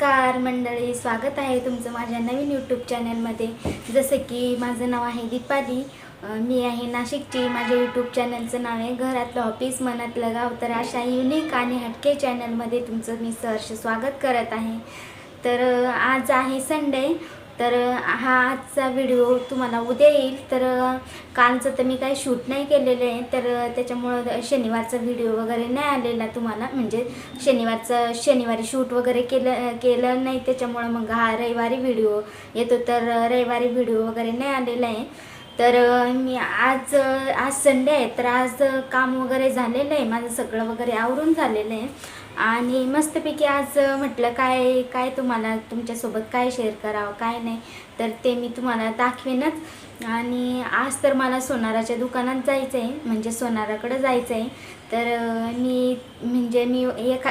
नमस्कार मंडळी, स्वागत आहे तुमचं माझ्या नवीन यूट्यूब चॅनलमध्ये। जसं की माझं नाव आहे दीपाली, मी आहे नाशिकची। माझ्या यूट्यूब चॅनलचं नाव आहे घरातलं ऑफिस मनातलं गाव। तर अशा युनिक आणि हटके चॅनलमध्ये तुमचं मी सहर्ष स्वागत करत आहे। तर आज आहे संडे, तर हा आजचा व्हिडिओ तुम्हाला उद्या येईल। तर कालचं तर मी काही शूट नाही केलेलं आहे, तर त्याच्यामुळं शनिवारचा व्हिडिओ वगैरे नाही आलेला तुम्हाला, म्हणजे शनिवारी शूट वगैरे केलं नाही, त्याच्यामुळं मग हा रविवारी व्हिडिओ येतो। तर रविवारी व्हिडिओ वगैरे नाही आलेला आहे। तर मी आज संडे आहे, तर आज काम वगैरे झालेलं आहे, माझं सगळं वगैरे आवरून झालेलं आहे। आणि मस्तपैकी आज म्हटलं काय काय तुम्हाला तुमच्यासोबत काय शेअर करावं काय नाही, तर ते मी तुम्हाला दाखवेनच। आणि आज तर मला सोनाराच्या दुकानात जायचं आहे, म्हणजे सोनाराकडे जायचं आहे। तर मी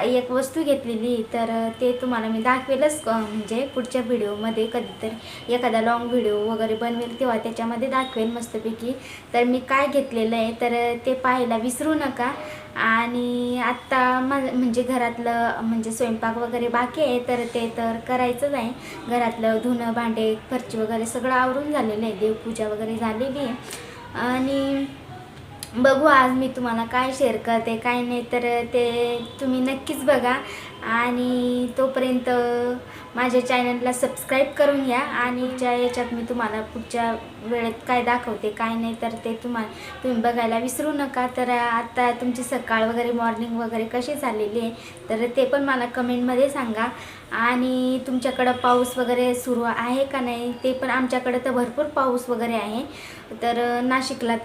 एक वस्तू घेतलेली, तर ते तुम्हाला मी दाखवेलच, म्हणजे पुढच्या व्हिडिओमध्ये कधीतरी एखादा लॉंग व्हिडिओ वगैरे बनवेल तेव्हा त्याच्यामध्ये दाखवेल मस्तपैकी। तर मी काय घेतलेलं आहे तर ते पाहायला विसरू नका। आणि आत्ता म्हणजे घरातलं म्हणजे स्वयंपाक वगैरे बाकी आहे, तर ते तर करायचंच आहे। घरातलं धुणं भांडे फरची वगैरे सगळं आवरून झालेलं आहे, देवपूजा वगैरे झालेली आहे। आणि बघू आज मी तुम्हाला काय शेअर करते काय नाही, तर ते तुम्ही नक्कीच बघा। आणि तोपर्यंत माझ्या चॅनलला सबस्क्राईब करून घ्या। आणि ज्या याच्यात मी तुम्हाला पुढच्या वेळेत काय दाखवते काय नाही, तर ते तुम्ही बघायला विसरू नका। तर आता तुमची सकाळ वगैरे मॉर्निंग वगैरे कशी झालेली आहे, तर ते पण मला कमेंटमध्ये सांगा। आणि तुमच्याकडं पाऊस वगैरे सुरू आहे का नाही ते पण, आमच्याकडं तर भरपूर पाऊस वगैरे आहे। तर नाशिकला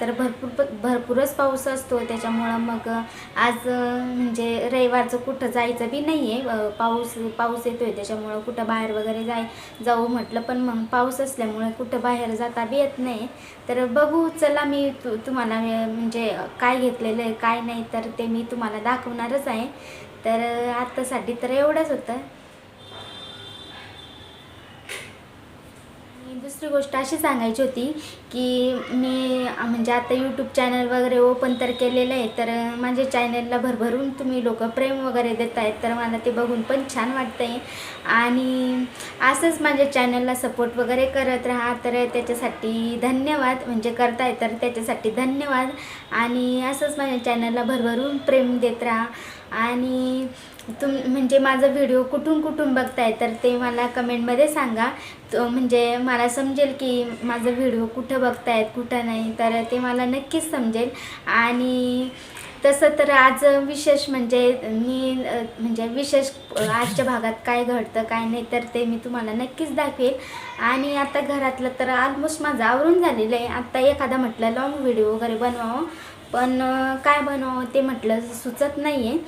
तर भरपूरच पाऊस असतो, त्याच्यामुळं मग आज म्हणजे रविवारचं कुठं जायचं बी नाही आहे। पाऊस येतोय, त्याच्यामुळं कुठं बाहेर वगैरे जाऊ म्हटलं, पण मग पाऊस असल्यामुळे कुठं बाहेर जाता बी येत नाही। तर बघू चला, मी तुम्हाला म्हणजे काय घेतलेलं आहे काय नाही, तर ते मी तुम्हाला दाखवणारच आहे। तर आत्तासाठी तर एवढंच होतं। दुसरी गोष्ट अशी सांगायची होती की मी म्हणजे आता यूट्यूब चॅनल वगैरे ओपन तर केलेलं आहे, तर माझ्या चॅनलला भरभरून तुम्ही लोक प्रेम वगैरे देत आहेत, तर मला ते बघून पण छान वाटतं आहे। आणि असंच माझ्या चॅनलला सपोर्ट वगैरे करत राहा, तर त्याच्यासाठी धन्यवाद, म्हणजे करताय तर त्याच्यासाठी धन्यवाद। आणि असंच माझ्या चॅनलला भरभरून प्रेम देत राहा। आणि म्हणजे माझा व्हिडिओ कुठून बघताय तर ते मला कमेंटमध्ये सांगा, म्हणजे मला समजेल की माझा व्हिडिओ कुठं बघतायत कुठं नाही, तर ते मला नक्कीच समजेल। आणि तसं तर आज विशेष म्हणजे विशेष आजच्या भागात काय घडतं काय नाही, तर ते मी तुम्हाला नक्कीच दाखवेल। आणि आता घरातलं तर ऑलमोस्ट माझं आवरून झालेलं आहे। आता एखादा म्हटलं लॉंग व्हिडिओ वगैरे बनवावं, पण काय बनवावं ते म्हटलं सुचत नाही आहे।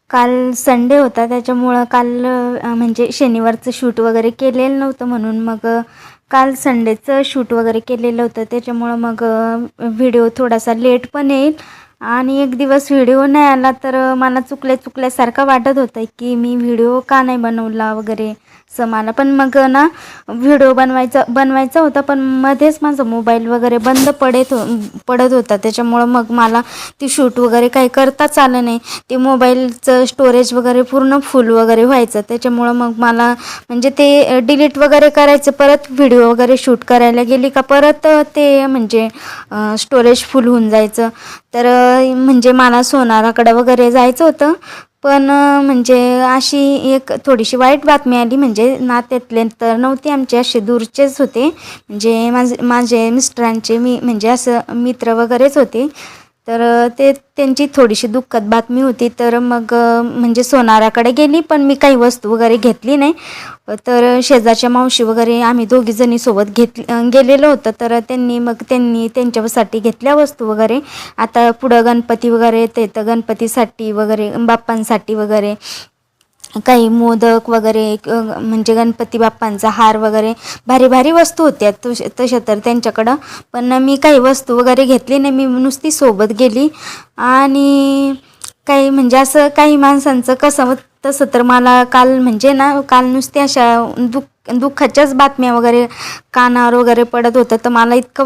काल संडे होता, त्याच्यामुळं काल म्हणजे शनिवारचं शूट वगैरे केलेलं नव्हतं, म्हणून मग काल संडेचं शूट वगैरे केलेलं होतं, त्याच्यामुळं मग व्हिडिओ थोडासा लेट पण येईल। आणि एक दिवस व्हिडिओ नाही आला तर मला चुकल्यासारखं वाटत होतं की मी व्हिडिओ का नाही बनवला वगैरे असं मला। पण मग ना व्हिडिओ बनवायचा होता, पण मध्येच माझा मोबाईल वगैरे बंद पडत होता, त्याच्यामुळं मग मला ती शूट वगैरे काही करताच आलं नाही। ते मोबाईलचं स्टोरेज वगैरे पूर्ण फुल वगैरे व्हायचं, त्याच्यामुळं मग मला म्हणजे ते डिलीट वगैरे करायचं, परत व्हिडिओ वगैरे शूट करायला गेली का परत ते म्हणजे स्टोरेज फुल होऊन जायचं। तर म्हणजे मला सोनाराकडे वगैरे जायचं होतं, पण म्हणजे अशी एक थोडीशी वाईट बातमी आली, म्हणजे नात्यातले तर नव्हते, आमचे असे दूरचेच होते, म्हणजे माझे मिस्टरांचे म्हणजे असं मित्र वगैरेच होते। तर त्यांची थोडीशी दुःखद बातमी होती, तर मग म्हणजे सोनाराकडे गेली, पण मी काही वस्तू वगैरे घेतली नाही। तर शेजारच्या मावशी वगैरे आम्ही दोघीजणी सोबत गेलेलो होतं, तर त्यांनी त्यांच्यासाठी घेतल्या वस्तू वगैरे। आता पुढं गणपती वगैरे येते, तर गणपतीसाठी वगैरे बाप्पांसाठी वगैरे काही मोदक वगैरे, म्हणजे गणपती बाप्पांचा हार वगैरे भारी वस्तू होत्या तशा तर त्यांच्याकडं, पण मी काही वस्तू वगैरे घेतली नाही, मी नुसती सोबत गेली। आणि काही म्हणजे असं काही माणसांचं कसं तसं तर मला काल म्हणजे ना काल नुसते अशा दुःखाच्याच बातम्या वगैरे कानावर वगैरे पडत होतं. तर मला इतकं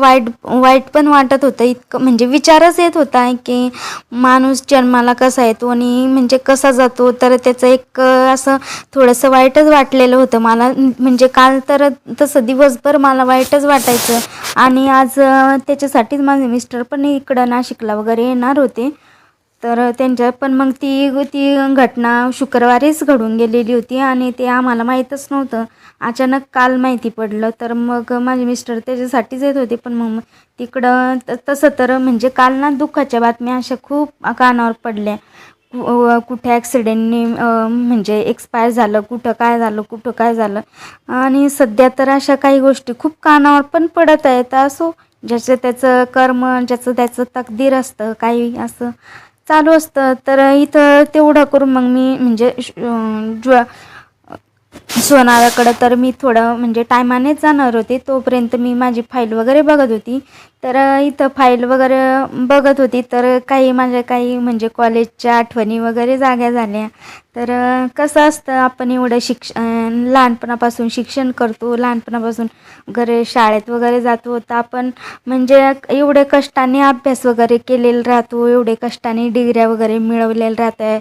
वाईट पण वाटत होतं, इतकं म्हणजे विचारच येत होता की माणूस जन्माला कसा येतो आणि म्हणजे कसा जातो. तर त्याचं एक असं थोडंसं वाईटच वाटलेलं होतं मला. म्हणजे काल तर तसं दिवसभर मला वाईटच वाटायचं. आणि आज त्याच्यासाठीच माझे मिस्टर पण इकडं नाशिकला वगैरे येणार होते. तर त्यांच्या पण मग ती घटना शुक्रवारीच घडून गेलेली होती आणि ते आम्हाला माहीतच नव्हतं. अचानक काल माहिती पडलं. तर मग माझे मिस्टर त्याच्यासाठीच येत होते. पण मग तिकडं तसं तर म्हणजे काल ना दुःखाच्या बातम्या अशा खूप कानावर पडल्या. कुठे ॲक्सिडेंटनी म्हणजे एक्सपायर झालं, कुठं काय झालं. आणि सध्या तर अशा काही गोष्टी खूप कानावर पण पडत आहेत. असो, ज्याचं त्याचं कर्म, ज्याचं त्याचं तकदीर असतं, काही असं चालू असतं. तर इथं तेवढं करून मग मी म्हणजे सोनाराकडं तर मी थोडं म्हणजे टायमानेच जाणार होते. तोपर्यंत मी माझी फाईल वगैरे बघत होती. तर इथं फाईल वगैरे बघत होती तर माझ्या काही म्हणजे कॉलेजच्या आठवणी वगैरे जाग्या झाल्या. तर कसं असतं, आपण एवढं लहानपणापासून शिक्षण करतो, लहानपणापासून वगैरे शाळेत वगैरे जातो. तर आपण म्हणजे एवढे कष्टाने अभ्यास वगैरे केलेला राहतो, एवढे कष्टाने डिग्र्या वगैरे मिळवलेल्या राहतं,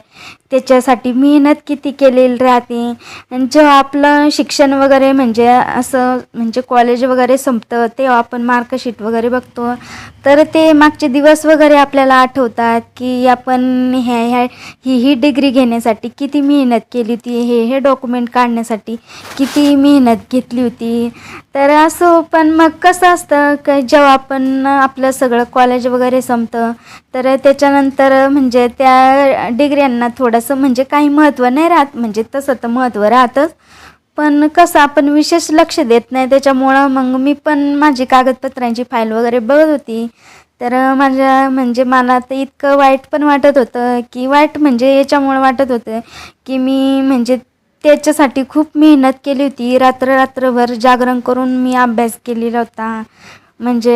त्याच्यासाठी मेहनत किती केलेली राहते. आणि जेव्हा आपलं शिक्षण वगैरे म्हणजे असं म्हणजे कॉलेज वगैरे संपतं, तेव्हा आपण मार्कशीट वगैरे बघतो. तर ते मागचे दिवस वगैरे आपल्याला आठवतात की आपण ही डिग्री घेण्यासाठी किती मेहनत केली होती, हे डॉक्युमेंट काढण्यासाठी किती मेहनत घेतली होती. तर असं पण मग कसं असतं की जेव्हा आपण आपलं सगळं कॉलेज वगैरे संपतं, तर त्याच्यानंतर म्हणजे त्या डिग्र्यांना थोडंसं म्हणजे काही महत्त्व नाही राहत. म्हणजे तसं तर महत्त्व राहतंच, पण कसं आपण विशेष लक्ष देत नाही. त्याच्यामुळं मग मी पण माझी कागदपत्रांची फाईल वगैरे बघत होती. तर म्हणजे मला तर इतकं वाईट पण वाटत होतं की वाईट म्हणजे याच्यामुळं वाटत होतं की मी म्हणजे त्याच्यासाठी खूप मेहनत केली होती. रात्रभर जागरण करून मी अभ्यास केलेला होता. म्हणजे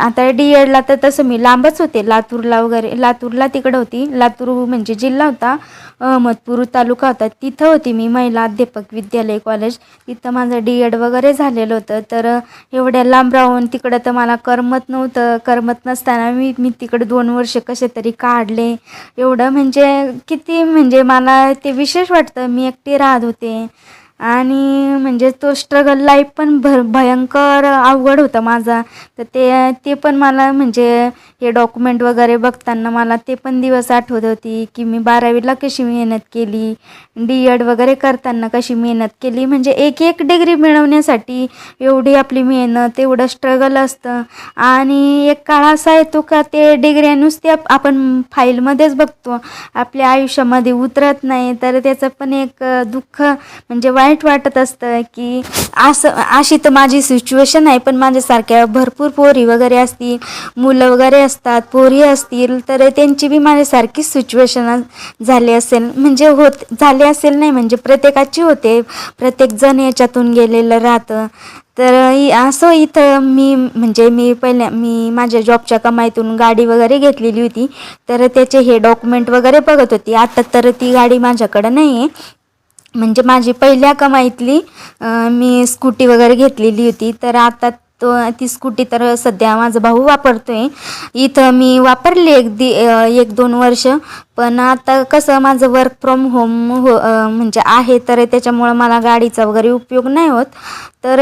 आता डी.एडला तर तसं मी लांबच होते, लातूरला तिकडं होती. लातूर म्हणजे जिल्हा होता, अहमदपूर तालुका होता. तिथं होती मी, महिला अध्यापक विद्यालय कॉलेज. तिथं माझं डी.एड वगैरे झालेलं होतं. तर एवढ्या लांब राहून तिकडं तर मला करमत नव्हतं. करमत नसताना मी तिकडे 2 वर्ष कसे तरी काढले. एवढं म्हणजे किती म्हणजे मला ते विशेष वाटतं. मी एकटी राहत होते आणि म्हणजे तो स्ट्रगल लाईफ पण भयंकर अवघड होता माझा. तर ते पण मला म्हणजे हे डॉक्युमेंट वगैरे बघताना मला ते पण दिवस आठवत होती की मी 12वीला कशी मेहनत केली, डी.एड वगैरे करताना कशी मेहनत केली. म्हणजे एक डिग्री मिळवण्यासाठी एवढी आपली मेहनत, एवढं स्ट्रगल असतं. आणि एक काळ असा येतो का ते डिग्र्या नुसत्या आपण फाईलमध्येच बघतो, आपल्या आयुष्यामध्ये उतरत नाही. तर त्याचं पण एक दुःख म्हणजे वाईट वाटत असतं की अशी तर माझी सिच्युएशन आहे. पण माझ्यासारख्या भरपूर पोरी वगैरे असतील, मुलं वगैरे असतात, पोरी असतील, तर त्यांची बी माझ्यासारखीच सिच्युएशन झाली असेल. म्हणजे झाली असेल नाही म्हणजे प्रत्येकाची होते, प्रत्येकजण याच्यातून गेलेलं राहतं. तर असं इथं मी माझ्या जॉबच्या कमाईतून गाडी वगैरे घेतलेली होती. तर त्याचे हे डॉक्युमेंट वगैरे बघत होती. आता तर ती गाडी माझ्याकडं नाही आहे. म्हणजे माझी पहिल्या कमाईतली मी स्कूटी वगैरे घेतलेली होती. तर आता ती स्कूटी तर सध्या माझा भाऊ वापरतोय. इथं मी वापरली 1-2 वर्ष. पण आता कसं माझं वर्क फ्रॉम होम म्हणजे आहे, तर त्याच्यामुळं मला गाडीचा वगैरे उपयोग नाही होत. तर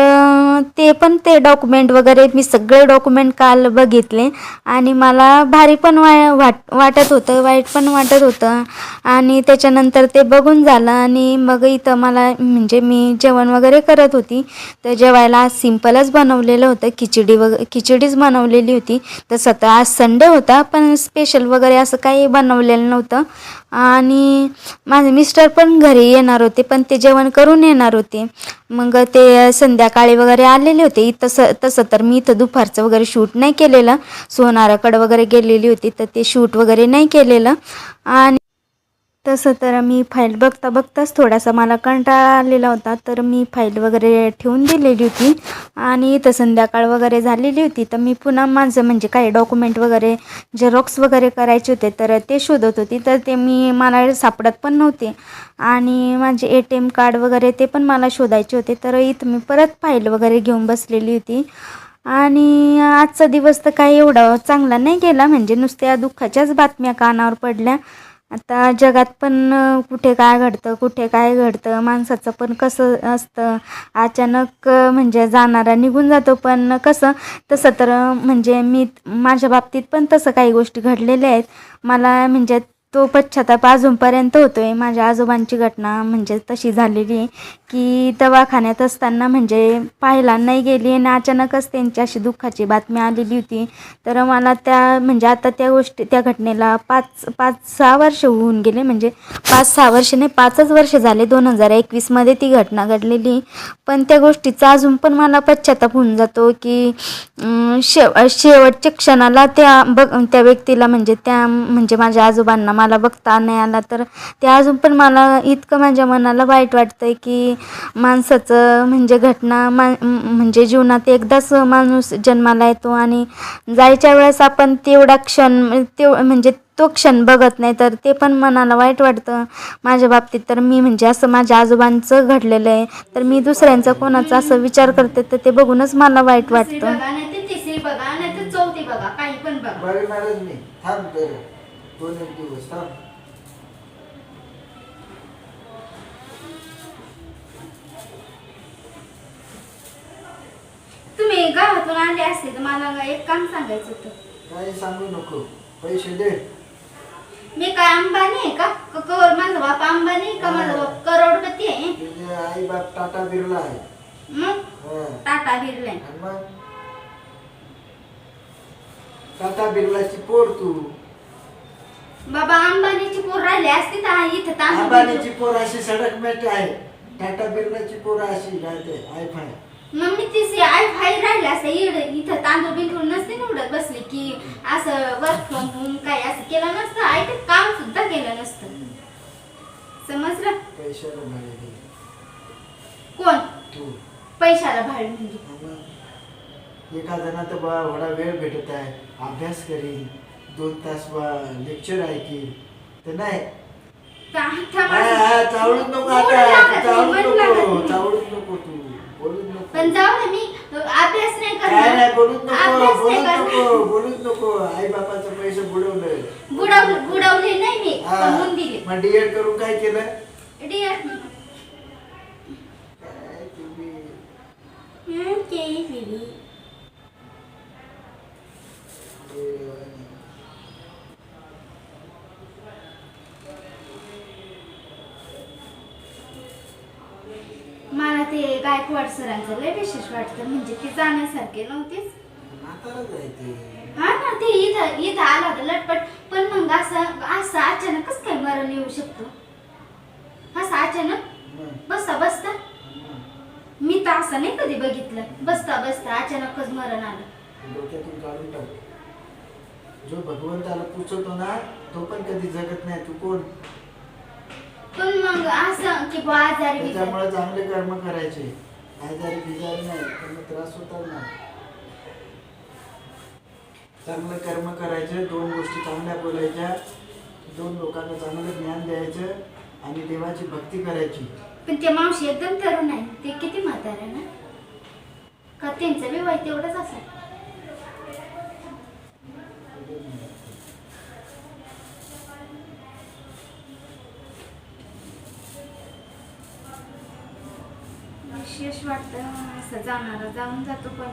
ते डॉक्युमेंट वगैरे मी सगळे डॉक्युमेंट काल बघितले आणि मला भारी पण वाटत होतं, वाईट पण वाटत होतं. आणि त्याच्यानंतर ते बघून झालं आणि मग इथं मला म्हणजे मी जेवण वगैरे करत होती. तर जेवायला आज सिम्पलच बनवलेलं होतं, खिचडीच बनवलेली होती. तसं तर आज संडे होता, पण स्पेशल वगैरे असं काही बनवलेलं नव्हतं. आणि माझे मिस्टर पण घरी येणार होते, पण ते जेवण करून येणार होते. मग ते संध्याकाळी वगैरे आलेले होते. तसं तर मी इथं दुपारचं वगैरे शूट नाही केलेलं, सोनाराकडं वगैरे गेलेली होती तर ते शूट वगैरे नाही केलेलं. आणि तसं तर मी फाईल बघता बघताच थोडासा मला कंटाळा आलेला होता, तर मी फाईल वगैरे ठेवून दिलेली होती आणि इथं संध्याकाळ वगैरे झालेली होती. तर मी पुन्हा माझं म्हणजे काही डॉक्युमेंट वगैरे झेरॉक्स वगैरे करायचे होते, तर ते शोधत होती. तर ते मला सापडत पण नव्हते आणि माझे ATM कार्ड वगैरे ते पण मला शोधायचे होते. तर इथं मी परत फाईल वगैरे घेऊन बसलेली होती आणि आजचा दिवस तर काही एवढा चांगला नाही गेला, म्हणजे नुसत्या दुःखाच्याच बातम्या कानावर पडल्या. आता जगात पण कुठे काय घडतं, कुठे काय घडतं, माणसाचं पण कसं असतं, अचानक म्हणजे जाणारा निघून जातो. पण कसं तसं तर म्हणजे माझ्या बाबतीत पण तसं काही गोष्टी घडलेल्या आहेत. मला म्हणजे तो पश्चाताप अजूनपर्यंत होतो आहे. माझ्या आजोबांची घटना म्हणजे तशी झालेली आहे की दवाखान्यात असताना म्हणजे पाहायला नाही गेली आणि अचानकच त्यांची अशी दुःखाची बातमी आलेली होती. तर मला म्हणजे आता त्या घटनेला 5-6 वर्ष होऊन गेले, म्हणजे 5-6 वर्ष नाही, 5च वर्ष झाले. 2021मध्ये ती घटना घडलेली. पण त्या गोष्टीचा अजून पण मला पश्चाताप होऊन जातो की शेवटच्या क्षणाला त्या व्यक्तीला म्हणजे माझ्या आजोबांना मला बघता नाही आला, तर ते अजून पण मला इतकं माझ्या मनाला वाईट वाटतंय की माणसाचं म्हणजे घटना म्हणजे जीवनात एकदाच माणूस जन्माला येतो आणि जायच्या वेळेस आपण तेवढा क्षण म्हणजे तो क्षण बघत नाही, तर ते पण मनाला वाईट वाटतं. माझ्या बाबतीत तर मी म्हणजे असं माझ्या आजोबांचं घडलेलं आहे, तर मी दुसऱ्यांचा कोणाचा असं विचार करते, तर ते बघूनच मला वाईट वाटतं. बघा नाही तर चौथी बघा, काही पण बघणारच नाही. थांब तर 2-1 दिवस थांब. तुम्ही गावातून आले असते तर मला एक काम सांगायचं होतं. काही सांगू नको, पैसे दे. मी काय अंबानी आहे का? माझा बाप अंबानी का? माझा बाप करोडपती आहे. तुझे आई बाप टाटा बिर्ला आहे. मग टाटा बिर्ला आहे. मग टाटा बिर्लाची पोर तू. बाबा अंबानीची पोर राहिली असती तर इथं अंबानीची पोर अशी सडक मेट आहे, टाटा बिर्लाची पोर अशी राहते आयफाय. मग मी तिची आयफाय राहिली असते इथं तांदूळ बिंदूळ नसते निवडत बसले की असं वर्क फ्रॉम होम काय असं केलं नसतं, ते काम सुद्धा केलं नसतं. समजलं? पैशाला भाडे कोण? तू. पैशाला भाडे म्हणजे एका जणात थोडा वेळ भेटत आहे, अभ्यास करीन, 2 तास लेक्चर ऐकीन, तर नाही. चावडूच नको आता, चावडूच नको तू, बोलूच नको. पण जाऊ दे, मी अभ्यास नाही काय नाही, करणार. बोलूच बोलूच नको. आई बापाचे पैसे बुडवले नाही मी, म्हणून दिले. मग डीएड करून काय केलं? डीएड मला ते गायकवाड सरांचं लय विशेष वाटतं, म्हणजे ते जाण्यासारखे नव्हतेच. हा ना, ते इथं आला होता लटपट, पण मग असं अचानकच काय मरण येऊ शकतो? असं अचानक बसता मी तर असं नाही कधी बघितलं. बसता अचानकच मरण आलं. डोक्यातून काढून टाक. जो भगवंताला पुजतो ना तो पण कधी जगत नाही. तू कोण? पण मग असं की आजारी त्याच्यामुळे चांगले कर्म करायचे, आजारी बिजारी नाही, त्यांना त्रास होतात ना. चांगलं कर्म करायचं, 2 गोष्टी चांगल्या बोलायच्या, 2 लोकांना चांगलं ज्ञान द्यायचं आणि देवाची भक्ती करायची. पण ते मावशी एकदम तरुण आहे, ते किती म्हातारे ना का? त्यांचं बी वय तेवढंच असेल. विशेष वाटतं असं जाणारा जाऊन जातो. पण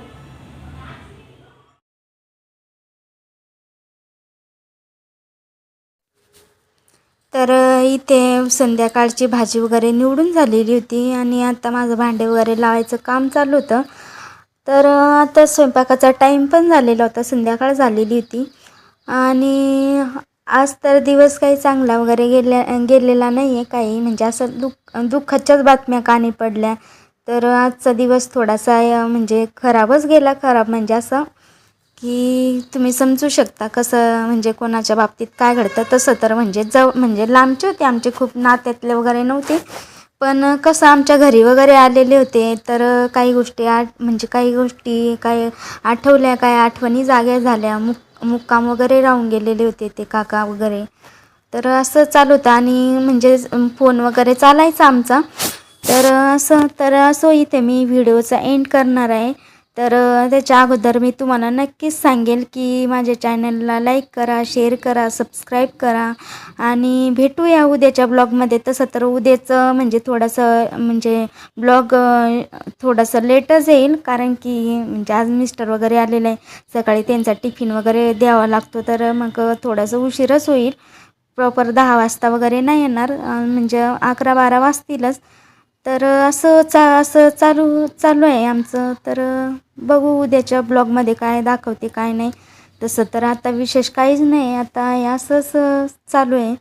तर इथे संध्याकाळची भाजी वगैरे निवडून झालेली होती आणि आता माझं भांडे वगैरे लावायचं काम चालू होतं. तर आता स्वयंपाकाचा टाईम पण झालेला होता, संध्याकाळ झालेली होती आणि आज तर दिवस काही चांगला वगैरे गेलेला नाही आहे काही, म्हणजे असं दुःखाच्याच बातम्या कानी पडल्या. तर आजचा दिवस थोडासा म्हणजे खराबच गेला. खराब म्हणजे असं की तुम्ही समजू शकता कसं म्हणजे कोणाच्या बाबतीत काय घडतं. तसं तर म्हणजे लांबचे होते, आमचे खूप नात्यातले वगैरे नव्हते, पण कसं आमच्या घरी वगैरे आलेले होते. तर काही गोष्टी काय आठवल्या, काय आठवणी जाग्या झाल्या. मुक्काम वगैरे राहून गेलेले होते ते काका वगैरे. तर असं चालू होतं आणि म्हणजे फोन वगैरे चालायचा आमचा. तर असं इथे मी व्हिडिओचा एंड करणार आहे. तर त्याच्या अगोदर मी तुम्हाला नक्कीच सांगेल की माझ्या चॅनलला लाईक करा, शेअर करा, सबस्क्राईब करा आणि भेटूया उद्याच्या ब्लॉगमध्ये. तसं तर उद्याचं म्हणजे ब्लॉग थोडंसं लेटच येईल, कारण की म्हणजे आज मिस्टर वगैरे आलेले आहे. सकाळी त्यांचा टिफिन वगैरे द्यावा लागतो, तर मग थोडंसं उशीरच होईल. प्रॉपर 10 वाजता वगैरे नाही येणार, म्हणजे 11-12 वाजतीलच. तर असं चालू आहे आमचं. तर बघू उद्याच्या ब्लॉगमध्ये काय दाखवते काय नाही. तसं तर आता विशेष काहीच नाही, आता हे असंच चालू आहे.